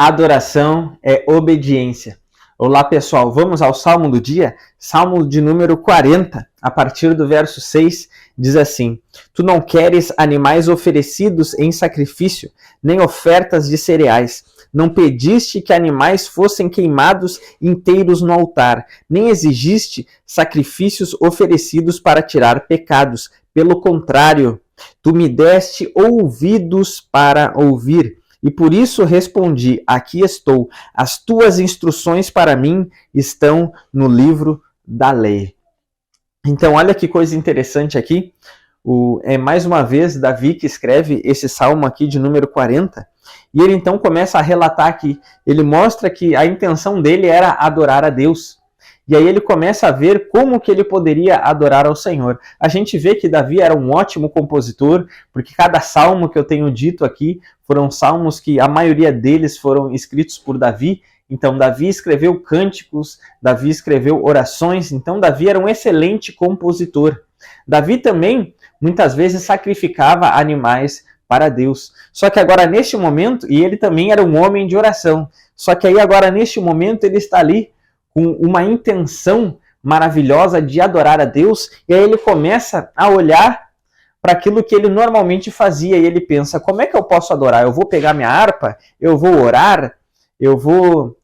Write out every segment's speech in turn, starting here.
Adoração é obediência. Olá, pessoal. Vamos ao Salmo do dia? Salmo de número 40, a partir do verso 6, diz assim: Tu não queres animais oferecidos em sacrifício, nem ofertas de cereais. Não pediste que animais fossem queimados inteiros no altar, nem exigiste sacrifícios oferecidos para tirar pecados. Pelo contrário, tu me deste ouvidos para ouvir. E por isso respondi: aqui estou. As tuas instruções para mim estão no livro da lei. Então, olha que coisa interessante aqui. É mais uma vez Davi que escreve esse salmo aqui de número 40. E ele então começa a relatar aqui. Ele mostra que a intenção dele era adorar a Deus. E aí ele começa a ver como que ele poderia adorar ao Senhor. A gente vê que Davi era um ótimo compositor, porque cada salmo que eu tenho dito aqui foram salmos que a maioria deles foram escritos por Davi. Então Davi escreveu cânticos, Davi escreveu orações, então Davi era um excelente compositor. Davi também muitas vezes sacrificava animais para Deus. Só que agora neste momento, e ele também era um homem de oração, só que aí agora neste momento ele está ali com uma intenção maravilhosa de adorar a Deus, e aí ele começa a olhar para aquilo que ele normalmente fazia, e ele pensa: como é que eu posso adorar? Eu vou pegar minha harpa, eu vou orar, eu vou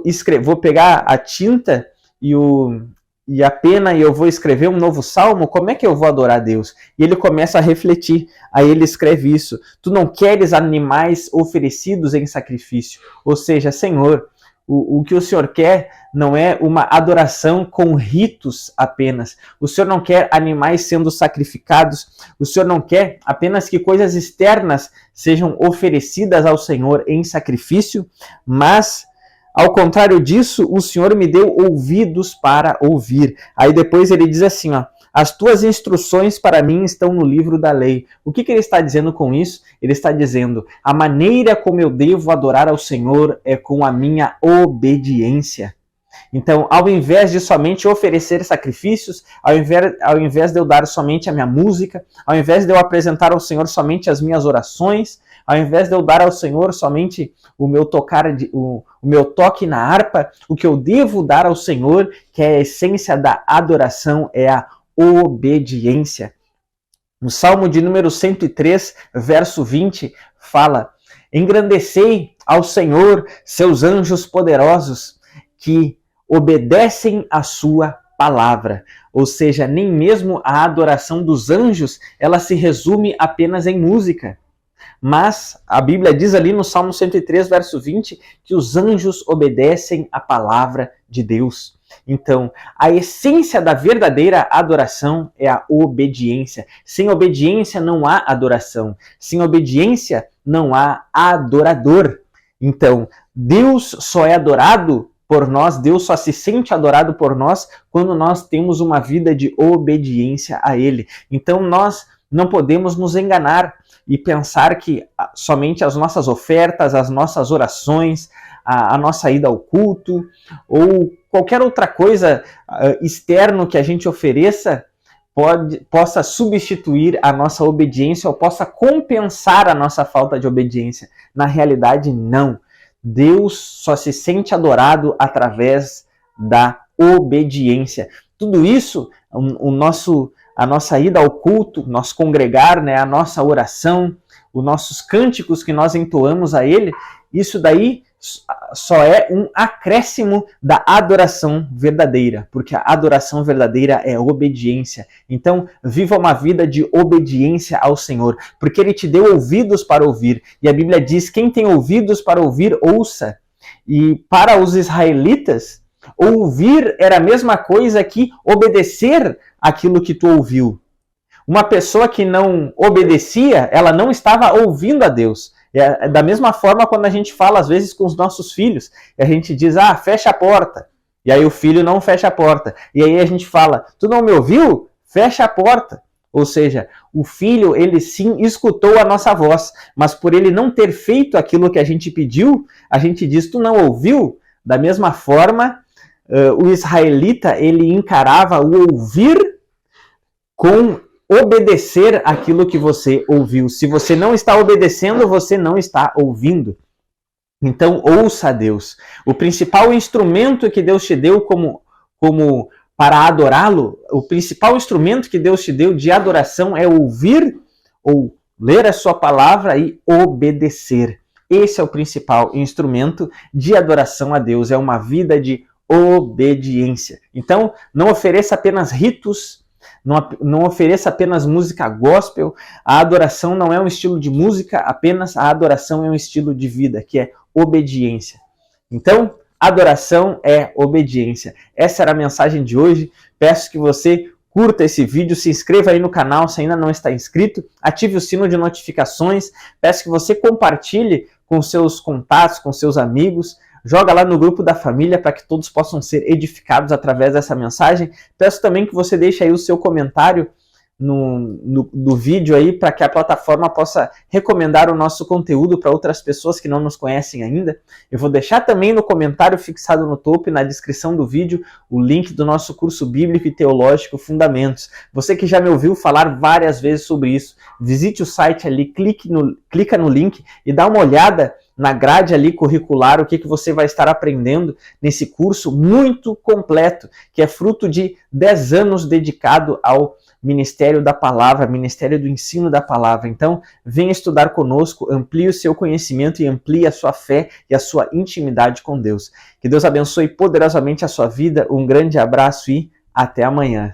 escrever, vou pegar a tinta e a pena e eu vou escrever um novo salmo? Como é que eu vou adorar a Deus? E ele começa a refletir, aí ele escreve isso: tu não queres animais oferecidos em sacrifício, ou seja, Senhor, o que o Senhor quer não é uma adoração com ritos apenas. O Senhor não quer animais sendo sacrificados. O Senhor não quer apenas que coisas externas sejam oferecidas ao Senhor em sacrifício, mas, ao contrário disso, o Senhor me deu ouvidos para ouvir. Aí depois ele diz assim, ó: as tuas instruções para mim estão no livro da lei. O que ele está dizendo com isso? Ele está dizendo: a maneira como eu devo adorar ao Senhor é com a minha obediência. Então, ao invés de somente oferecer sacrifícios, ao invés de eu dar somente a minha música, ao invés de eu apresentar ao Senhor somente as minhas orações, ao invés de eu dar ao Senhor somente o meu toque na harpa, o que eu devo dar ao Senhor, que é a essência da adoração, é a obediência. No Salmo de número 103, verso 20, fala: engrandecei ao Senhor seus anjos poderosos, que obedecem a sua palavra. Ou seja, nem mesmo a adoração dos anjos, ela se resume apenas em música. Mas a Bíblia diz ali no Salmo 103, verso 20, que os anjos obedecem a palavra de Deus. Então, a essência da verdadeira adoração é a obediência. Sem obediência não há adoração. Sem obediência não há adorador. Então, Deus só é adorado por nós, Deus só se sente adorado por nós quando nós temos uma vida de obediência a Ele. Então, nós não podemos nos enganar e pensar que somente as nossas ofertas, as nossas orações, a nossa ida ao culto ou qualquer outra coisa externo que a gente ofereça possa substituir a nossa obediência ou possa compensar a nossa falta de obediência. Na realidade, não. Deus só se sente adorado através da obediência. Tudo isso, a nossa ida ao culto, nosso congregar, né, a nossa oração, os nossos cânticos que nós entoamos a Ele, isso daí só é um acréscimo da adoração verdadeira, porque a adoração verdadeira é obediência. Então, viva uma vida de obediência ao Senhor, porque Ele te deu ouvidos para ouvir. E a Bíblia diz: quem tem ouvidos para ouvir, ouça. E para os israelitas, ouvir era a mesma coisa que obedecer aquilo que tu ouviu. Uma pessoa que não obedecia, ela não estava ouvindo a Deus. É da mesma forma quando a gente fala às vezes com os nossos filhos, a gente diz: fecha a porta. E aí o filho não fecha a porta. E aí a gente fala: tu não me ouviu? Fecha a porta. Ou seja, o filho, ele sim escutou a nossa voz, mas por ele não ter feito aquilo que a gente pediu, a gente diz: tu não ouviu? Da mesma forma, o israelita, ele encarava o ouvir com obedecer aquilo que você ouviu. Se você não está obedecendo, você não está ouvindo. Então, ouça a Deus. O principal instrumento que Deus te deu como para adorá-lo, o principal instrumento que Deus te deu de adoração é ouvir ou ler a sua palavra e obedecer. Esse é o principal instrumento de adoração a Deus, é uma vida de obediência. Então, não ofereça apenas ritos, não ofereça apenas música gospel. A adoração não é um estilo de música, apenas a adoração é um estilo de vida, que é obediência. Então, adoração é obediência. Essa era a mensagem de hoje. Peço que você curta esse vídeo, se inscreva aí no canal se ainda não está inscrito, ative o sino de notificações, peço que você compartilhe com seus contatos, com seus amigos, joga lá no grupo da família para que todos possam ser edificados através dessa mensagem. Peço também que você deixe aí o seu comentário no vídeo aí, para que a plataforma possa recomendar o nosso conteúdo para outras pessoas que não nos conhecem ainda. Eu vou deixar também no comentário fixado no topo e na descrição do vídeo o link do nosso curso bíblico e teológico Fundamentos. Você que já me ouviu falar várias vezes sobre isso, visite o site ali, clica no link e dá uma olhada na grade ali curricular, o que você vai estar aprendendo nesse curso muito completo, que é fruto de 10 anos dedicado ao Ministério da Palavra, Ministério do Ensino da Palavra. Então, venha estudar conosco, amplie o seu conhecimento e amplie a sua fé e a sua intimidade com Deus. Que Deus abençoe poderosamente a sua vida, um grande abraço e até amanhã.